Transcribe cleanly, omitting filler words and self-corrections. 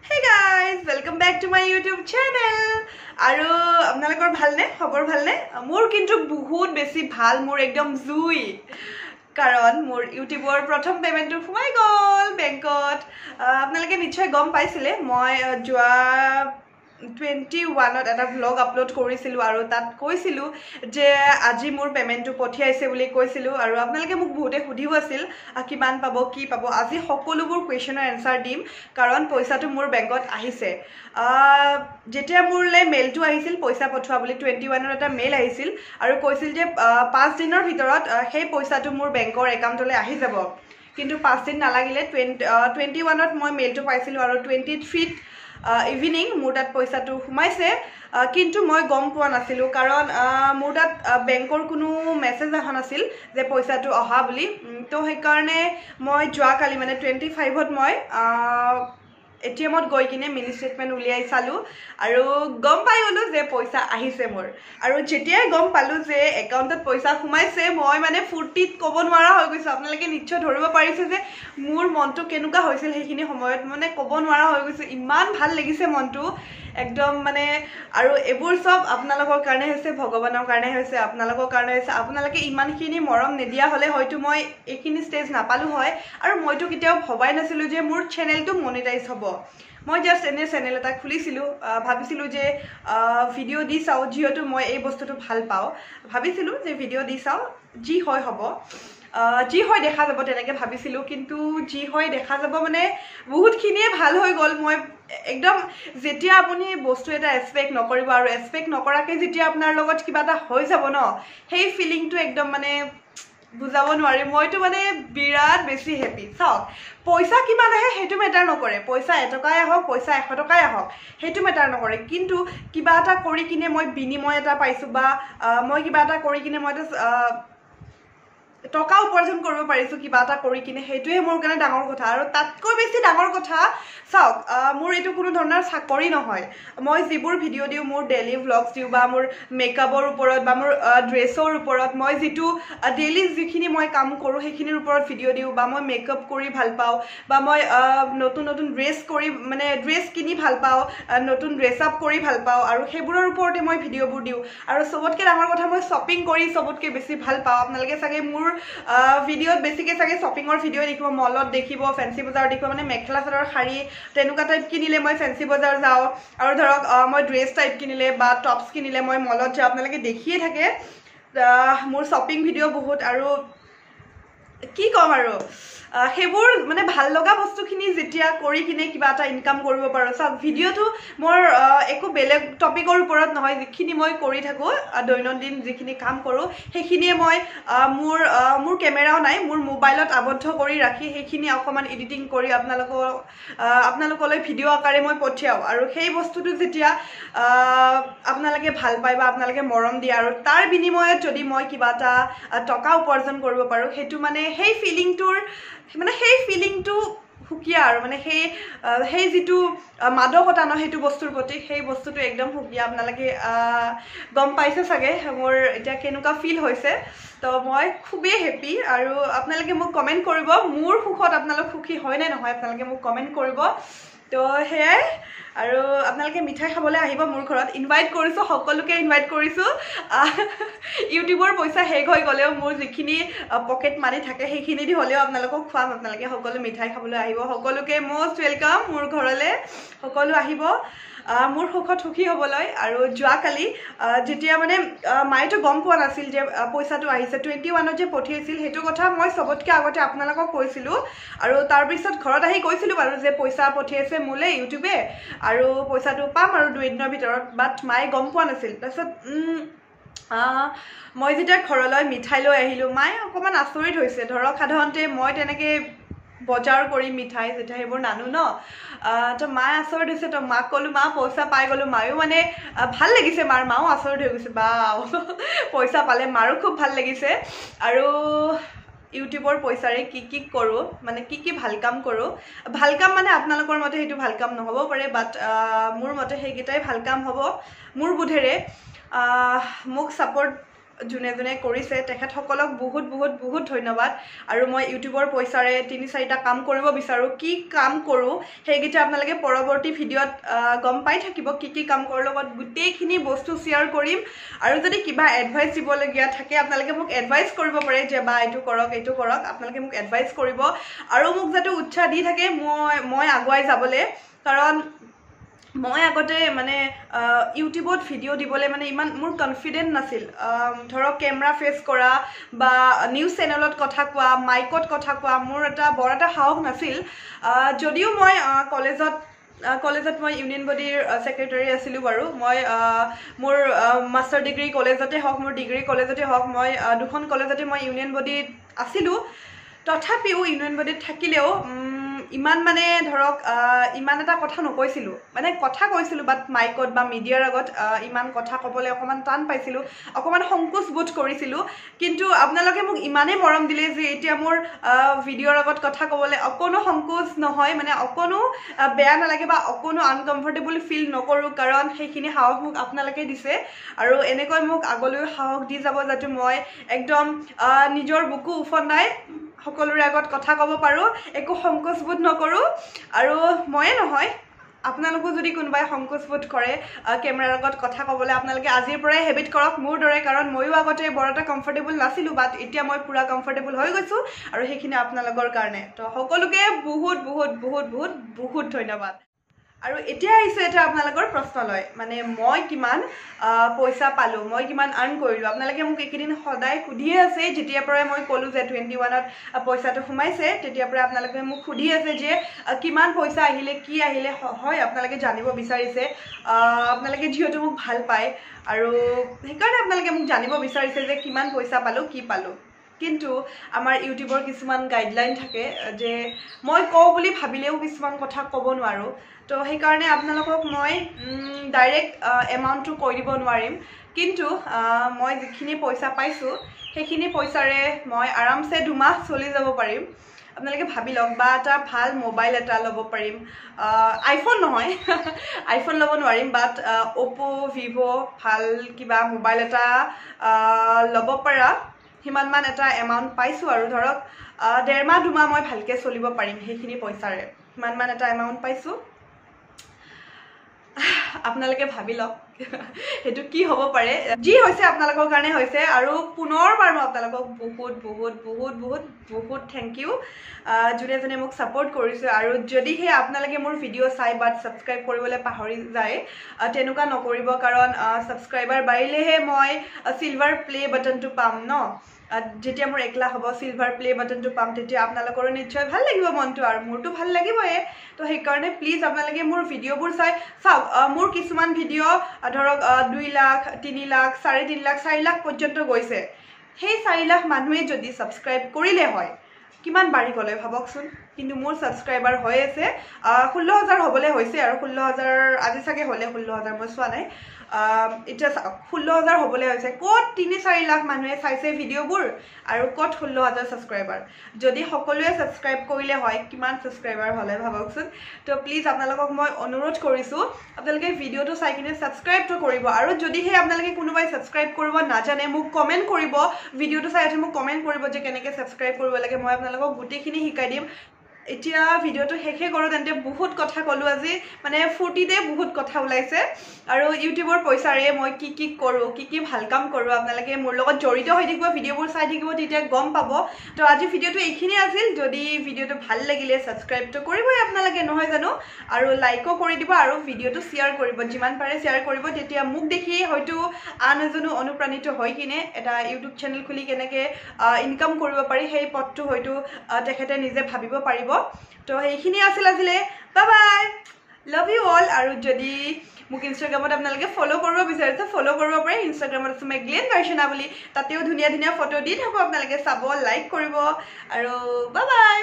Hey guys, welcome back to my YouTube channel. আৰু আপোনালোকৰ ভালনে খবৰ ভালনে মোৰ কিন্তু বহুত বেছি ভাল মোৰ একদম জুই কাৰণ মোৰ ইউটিউবৰ প্ৰথম পেমেন্টটো সোমাই গল বেংকত আপোনালোকে নিশ্চয় গম পাইছিলে মই যোৱা 21 ত এটা ব্লগ আপলোড কৰিছিলো আৰু তাত কৈছিলো যে আজি মোৰ পেমেন্টটো পঠিয়াইছে বুলি কৈছিলো আৰু আপোনালোকে মোক বহুতে সুধিও আছিল কিমান পাব কি পাব আজি সকলোবোৰ কোৱেশ্চনৰ এনসাৰ দিম কাৰণ পইচাটো মোৰ বেংকত আহিছে যেতিয়া মোৰলে মেইলটো আহিছিল পইচা পঠোৱা বুলি 21 ৰ এটা মেইল আহিছিল আৰু কৈছিল যে 5 দিনৰ ভিতৰত সেই পইচাটো মোৰ বেংকৰ একাউণ্টলৈ আহি যাব কিন্তু 5 দিন নালাগিলে 21 ত মই মেইলটো পাইছিলো আৰু 23 ত ইভিনিং মোৰ তাত পইচাটো সোমাইছে কিন্তু মই গম পোৱা নাছিলো কাৰণ মোৰ তাত বেংকৰ কোনো মেছেজ অহা নাছিল যে পইচাটো অহা বুলি তো সেই কাৰণে মই যোৱা কালি মানে 25 ত মই ATM ত গৈ কিনে মিনি স্টেটমেন্ট উলিয়াই চালো আৰু গম পাই গলো যে পইচা আহিছে মোৰ আৰু যেতিয়াই গম পালো যে একাউণ্টত পইচা সোমাইছে মই মানে ফুৰ্তিত ক'ব নোৱাৰা হৈ গৈছো আপোনালোকে নিশ্চয় ধৰিব পাৰিছে যে মোৰ মনটো কেনেকুৱা হৈছিল সেইখিনি সময়ত মানে ক'ব নোৱাৰা হৈ গৈছো ইমান ভাল লাগিছে মনটো একদম মানে আৰু এবোৰ সব আপোনালোকৰ কাৰণে হৈছে ভগৱানৰ কাৰণে হৈছে আপোনালোকৰ কাৰণে হৈছে আপোনালোকে ইমানখিনি মৰম নিদিয়া হলে হয়তো মই এইখিনি ষ্টেজ নাপালো হয় আৰু মইতো কেতিয়াও ভবাই নাছিলো যে মোৰ চেনেলটো মনিটাইজ হ'ব মই জাস্ট এনে চেনেল এটা খুলিছিলো ভাবিছিলো যে ভিডিও দি চাও যিহেতু মই এই বস্তুটো ভাল পাও ভাবিছিলো যে ভিডিও দি চাও যি হয় হ'ব যি হয় দেখা যাব তেনেকে ভাবিছিলো কিন্তু যি হয় দেখা যাব মানে বহুতখিনিয়ে ভাল হৈ গল মই একদম যেতিয়া আপুনি বস্তু এটা এক্সপেক্ট নকৰিব আৰু এক্সপেক্ট নকৰাকে যেতিয়া আপোনাৰ লগত কিবা এটা হৈ যাব ন সেই ফিলিংটো একদম মানে বুজাব নোৱাৰি মইতো মানে বিৰাট বেছি হেপি চাওক পইচা কিমান আহে হেতু মেটাৰ নকৰে পইচা 1 টকাই আহক পইচা 100 টকাই আহক হেতু মেটাৰ নকৰে কিন্তু কিবা এটা কৰি কিনে মই বিনিময় এটা পাইছো বা মই কিবা এটা কৰি কিনে মই টকা উপাৰ্জন কৰিব পাৰিছো কিবা এটা কৰি কিনে হেতুৱে মোৰ কাৰণে ডাঙৰ কথা আৰু তাতকৈ বেছি ডাঙৰ কথা চাওক মোৰ এটো কোনো ধৰণৰ চাকৰি নহয় মই যিবোৰ ভিডিও দিও মোৰ ডেইলি ভ্লগছ দিও বা মোৰ মেকআপৰ ওপৰত বা মোৰ ড্ৰেছৰ ওপৰত মই যেটো ডেইলি যিখিনি মই কাম কৰো সেইখিনিৰ ওপৰত ভিডিও দিও বা মই মেকআপ কৰি ভাল পাও বা মই নতুন নতুন ড্ৰেছ কৰি মানে ড্ৰেছ কিনি ভাল পাও নতুন ড্ৰেছ আপ কৰি ভাল পাও আৰু সেইবোৰৰ ওপৰতে মই ভিডিওবোৰ দিও আৰু সবতকে ডাঙৰ কথা মই শপিং কৰি সবতকে বেছি ভাল পাও আপোনালোকে চাগে মোৰ ভিডিওত বেছিকে চাগে শপিংৰ ভিডিও দেখিব মলত দেখিব ফেন্সি বজাৰ দেখিব মানে মেখেলা চাদৰ শাৰী তেনুকা টাইপ কিনিলে মই ফেন্সি বজাৰ যাও আৰু ধৰক মই ড্ৰেছ টাইপ কিনিলে বা টপস কিনিলে মই মলত যাও আপোনালোকে দেখিয়ে থাকে মোৰ শপিং ভিডিও বহুত আৰু কি কম আৰু হেবোৰ মানে ভাল লগা বস্তুখিনি যেতিয়া কৰি কিনে কিবা এটা ইনকাম কৰিব পাৰো সব ভিডিওটো মোৰ একো বেলেগ টপিকৰ ওপৰত নহয় যিখিনি মই কৰি থাকো দৈনন্দিন যিখিনি কাম কৰো সেইখিনিয়ে মই মোৰ কেমেৰাও নাই মোৰ মোবাইলত আবদ্ধ কৰি ৰাখি সেইখিনি অকমান এডিটিং কৰি আপোনালোকলৈ ভিডিও আকাৰে মই পঠিয়াও আৰু সেই বস্তুটো যেতিয়া আপোনালোকে ভাল পায় বা আপোনালোকে মৰম দিয়ে আৰু তাৰ বিনিময়ত যদি মই কিবা এটা টকা উপাৰ্জন কৰিব পাৰো হেতু মানে সেই ফিলিংটো হুকিয়া আৰু মানে সেই যেটো মাদকতা ন হেতু বস্তুৰ প্ৰতি সেই বস্তুটো একদম হুকিয়া আপোনালোকে গম পাইছে চাগে মোৰ এতিয়া কেনেকুৱা ফিল হৈছে তো মই খুবেই হেপি আৰু আপোনালোকে মোক কমেন্ট কৰিব মোৰ সুখত আপোনালোক সুখী হয় নে নহয় আপোনালোকে মোক কমেন্ট কৰিব তো হেয়াই আৰু আপোনালোকে মিঠাই খাবলৈ আহিব মোৰ ঘৰত ইনভাইট কৰিছো সকলোকে ইনভাইট কৰিছো ইউটিউবৰ পইচা হেগ হৈ গলেও মোৰ যিখিনি পকেট মানি থাকে সেইখিনি দি হলেও আপোনালোকক খুৱাম আপোনালোকে সকলো মিঠাই খাবলৈ আহিব সকলোকে মোস্ট ওয়েলকাম মোৰ ঘৰলে সকলো আহিব মোৰ সুখত সুখী হ'বলৈ আৰু যোৱা কালি যেতিয়া মানে মাইটো গম পোৱা নাছিল যে পইচাটো আহিছে 21 ত যে পঠিয়াইছিল হেতু কথা মই সবতকে আগতে আপোনালোকক কৈছিলো আৰু তাৰ পিছত ঘৰত আহি কৈছিলো বাৰু যে পইচা পঠিয়াইছে মোলে ইউটিউবে আৰু পইচাটো পাম আৰু 2 দিনৰ ভিতৰত বাট মাই গম পোৱা নাছিল তাৰছত মই যেতিয়া ঘৰলৈ মিঠাই লৈ আহিলো মাই অকমান আচৰিত হৈছে ধৰক সাধাৰণতে মই তেনেকে বজাৰ কৰি মিঠাই যেতিয়া হেবোৰ নানো ন তো মাই আচৰিত হৈছে তো মাক কলো মা পইচা পাই গলো মায়ো মানে ভাল লাগিছে মাও আচৰিত হৈ গৈছে বাও পইচা পালে মাৰো খুব ভাল লাগিছে আৰু ইউটিউবৰ পইচাৰে কি কৰো মানে কি ভাল কাম কৰো ভাল কাম মানে আপোনালোকৰ মতে হেতু ভাল কাম নহব পাৰে বাট মোৰ মতে হেগিটাই ভাল কাম হ'ব মোৰ বুধেৰে মোক সাপোৰ্ট যোনে যোনে কৰিছে তেখেতসকলক বহুত বহুত বহুত ধন্যবাদ আৰু মই ইউটিউবৰ পইচাৰে 3-4টা কাম কৰিব বিচাৰোঁ কি কাম কৰোঁ সেইকেইটা আপোনালোকে পৰৱৰ্তী ভিডিঅ'ত গম পাই থাকিব কি কাম কৰাৰ লগত গোটেইখিনি বস্তু শ্বেয়াৰ কৰিম আৰু যদি কিবা এডভাইচ দিবলগীয়া থাকে আপোনালোকে মোক এডভাইচ কৰিব পাৰে যে বা এইটো কৰক আপোনালোকে মোক এডভাইচ কৰিব আৰু মোক যাতে উৎসাহ দি থাকে মই আগুৱাই যাবলৈ কাৰণ মই আগতে মানে ইউটিউবত ভিডিঅ' দিবলৈ মানে ইমান মোৰ কনফিডেন্ট নাছিল ধৰক কেমেৰা ফেচ কৰা বা নিউজ চেনেলত কথা কোৱা মাইকত কথা কোৱা মোৰ বৰ এটা সাহস নাছিল যদিও মই কলেজত মই ইউনিয়ন বডিৰ সেক্ৰেটাৰী আছিলোঁ বাৰু মই মোৰ মাষ্টাৰ ডিগ্ৰী কলেজতে হওক মোৰ ডিগ্ৰী কলেজতে হওক মই দুখন কলেজতে মই ইউনিয়ন বডিত আছিলোঁ তথাপিও ইউনিয়ন বডিত থাকিলেও ইমান মানে ধৰক ইমান এটা কথা নকৈছিলোঁ মানে কথা কৈছিলোঁ বাট মাইকত বা মিডিয়াৰ আগত ইমান কথা ক'বলৈ অকণমান টান পাইছিলোঁ অকণমান সংকোচ বোধ কৰিছিলোঁ কিন্তু আপোনালোকে মোক ইমানেই মৰম দিলে যে এতিয়া মোৰ ভিডিঅ'ৰ আগত কথা ক'বলৈ অকণো সংকোচ নহয় মানে অকণো বেয়া নালাগে বা অকণো আনকমফৰ্টেবল ফিল নকৰোঁ কাৰণ সেইখিনি সাহস মোক আপোনালোকে দিছে আৰু এনেকৈ মোক আগলৈ সাহস দি যাব যাতে মই একদম নিজৰ বুকু উফন্দাই সকলোৰে আগত কথা ক'ব পাৰোঁ একো সংকোচ বোধ নকৰোঁ আৰু ময়ে নহয় আপোনালোকো যদি কোনোবাই সংকোচ বোধ কৰে কেমেৰাৰ আগত কথা ক'বলৈ আপোনালোকে আজিৰ পৰাই হেবিট কৰক মোৰ দৰে কাৰণ ময়ো আগতে বৰ এটা কমফৰ্টেবল নাছিলোঁ বাট এতিয়া মই পুৰা কমফৰ্টেবল হৈ গৈছোঁ আৰু সেইখিনি আপোনালোকৰ কাৰণে তো সকলোকে বহুত বহুত বহুত বহুত বহুত ধন্যবাদ আৰু এতিয়া আহিছে এটা আপোনালোকৰ প্ৰশ্নলৈ মানে মই কিমান পইচা পালোঁ মই কিমান আৰ্ণ কৰিলোঁ আপোনালোকে মোক এইকেইদিন সদায় সুধিয়ে আছে যেতিয়াৰ পৰাই মই ক'লোঁ যে 21ত পইচাটো সোমাইছে তেতিয়াৰ পৰাই আপোনালোকে মোক সুধি আছে যে কিমান পইচা আহিলে কি আহিলে হয় আপোনালোকে জানিব বিচাৰিছে আপোনালোকে যিহেতু মোক ভাল পায় আৰু সেইকাৰণে আপোনালোকে মোক জানিব বিচাৰিছে যে কিমান পইচা পালোঁ কি পালোঁ কিন্তু আমাৰ ইউটিউবৰ কিছুমান গাইডলাইন থাকে যে মই কওঁ বুলি ভাবিলেও কিছুমান কথা ক'ব নোৱাৰোঁ তো সেইকাৰণে আপোনালোকক মই ডাইৰেক্ট এমাউণ্টটো কৈ দিব নোৱাৰিম কিন্তু মই যিখিনি পইচা পাইছোঁ সেইখিনি পইচাৰে মই আৰামছে 2 মাহ চলি যাব পাৰিম আপোনালোকে ভাবি লওক বা এটা ভাল মোবাইল এটা ল'ব পাৰিম আইফোন নহয় আইফোন ল'ব নোৱাৰিম বাট অ'পো ভিভো ভাল কিবা মোবাইল এটা ল'ব পৰা সিমানমান এটা এমাউণ্ট পাইছোঁ আৰু ধৰক 1.5 মাহ 2 মাহ মই ভালকৈ চলিব পাৰিম সেইখিনি পইচাৰে সিমানমান এটা এমাউণ্ট পাইছোঁ আপোনালোকে ভাবি লওক সেইটো কি হ'ব পাৰে যি হৈছে আপোনালোকৰ কাৰণে হৈছে আৰু পুনৰবাৰ মই আপোনালোকক বহুত বহুত বহুত বহুত বহুত থেংক ইউ যোনে যোনে মোক ছাপোৰ্ট কৰিছে আৰু যদিহে আপোনালোকে মোৰ ভিডিঅ' চাই বাট ছাবস্ক্ৰাইব কৰিবলৈ পাহৰি যায় তেনেকুৱা নকৰিব কাৰণ ছাবস্ক্ৰাইবাৰ বাঢ়িলেহে মই চিলভাৰ প্লে বাটনটো পাম ন যেতিয়া মোৰ 1 লাখ হ'ব চিলভাৰ প্লে বাটনটো পাম তেতিয়া আপোনালোকৰো নিশ্চয় ভাল লাগিব মনটো আৰু মোৰটো ভাল লাগিবই তো সেইকাৰণে প্লিজ আপোনালোকে মোৰ ভিডিঅ'বোৰ চাওক মোৰ কিছুমান ভিডিঅ' ধৰক 2 লাখ 3 লাখ 3.5 লাখ 4 লাখ পৰ্যন্ত গৈছে সেই 4 লাখ মানুহে যদি ছাবস্ক্ৰাইব কৰিলে হয় কিমান বাঢ়ি গ'লে ভাবকচোন কিন্তু মোৰ ছাবস্ক্ৰাইবাৰ হৈ আছে 16000 হ'বলৈ হৈছে আৰু 16000 আজি চাগে হ'লে 16000 মই চোৱা নাই এটা 16000 হ'বলৈ হৈছে ক'ত 3-4 লাখ মানুহে চাইছে ভিডিঅ'বোৰ আৰু ক'ত 16000 ছাবস্ক্ৰাইবাৰ যদি সকলোৱে ছাবস্ক্ৰাইব কৰিলে হয় কিমান ছাবস্ক্ৰাইবাৰ হ'লে ভাবকচোন তো প্লিজ আপোনালোকক মই অনুৰোধ কৰিছোঁ আপোনালোকে ভিডিঅ'টো চাই কিনে ছাবস্ক্ৰাইবটো কৰিব আৰু যদিহে আপোনালোকে কোনোবাই ছাবস্ক্ৰাইব কৰিব নাজানে মোক কমেণ্ট কৰিব ভিডিঅ'টো চাই উঠি মোক কমেণ্ট কৰিব যে কেনেকৈ ছাবস্ক্ৰাইব কৰিব লাগে মই আপোনালোকক গোটেইখিনি শিকাই দিম এতিয়া ভিডিঅ'টো শেষে কৰোঁ তেন্তে বহুত কথা ক'লোঁ আজি মানে ফূৰ্তিতে বহুত কথা ওলাইছে আৰু ইউটিউবৰ পইচাৰে মই কি কৰোঁ কি ভাল কাম কৰোঁ আপোনালোকে মোৰ লগত জড়িত হৈ থাকিব ভিডিঅ'বোৰ চাই থাকিব তেতিয়া গম পাব তো আজি ভিডিঅ'টো এইখিনি আছিল যদি ভিডিঅ'টো ভাল লাগিলে ছাবস্ক্ৰাইবটো কৰিবই আপোনালোকে নহয় জানো আৰু লাইকো কৰি দিব আৰু ভিডিঅ'টো শ্বেয়াৰ কৰিব যিমান পাৰে শ্বেয়াৰ কৰিব তেতিয়া মোক দেখি হয়তো আন এজনো অনুপ্ৰাণিত হৈ কিনে এটা ইউটিউব চেনেল খুলি কেনেকৈ ইনকাম কৰিব পাৰি সেই পথটো হয়তো তেখেতে নিজে ভাবিব পাৰিব তো সেইখিনি আছিল আজিলে bye bye love you all আৰু যদি মোক ইনষ্টাগ্ৰামত আপোনালোকে ফ'ল' কৰিব বিচাৰিছে ফ'ল' কৰিব পাৰে ইনষ্টাগ্ৰামত আছে মেগলেন ভাৰ্চনা বুলি তাতেও ধুনীয়া ধুনীয়া ফটো দি থাকোঁ আপোনালোকে চাব লাইক কৰিব আৰু বাই বাই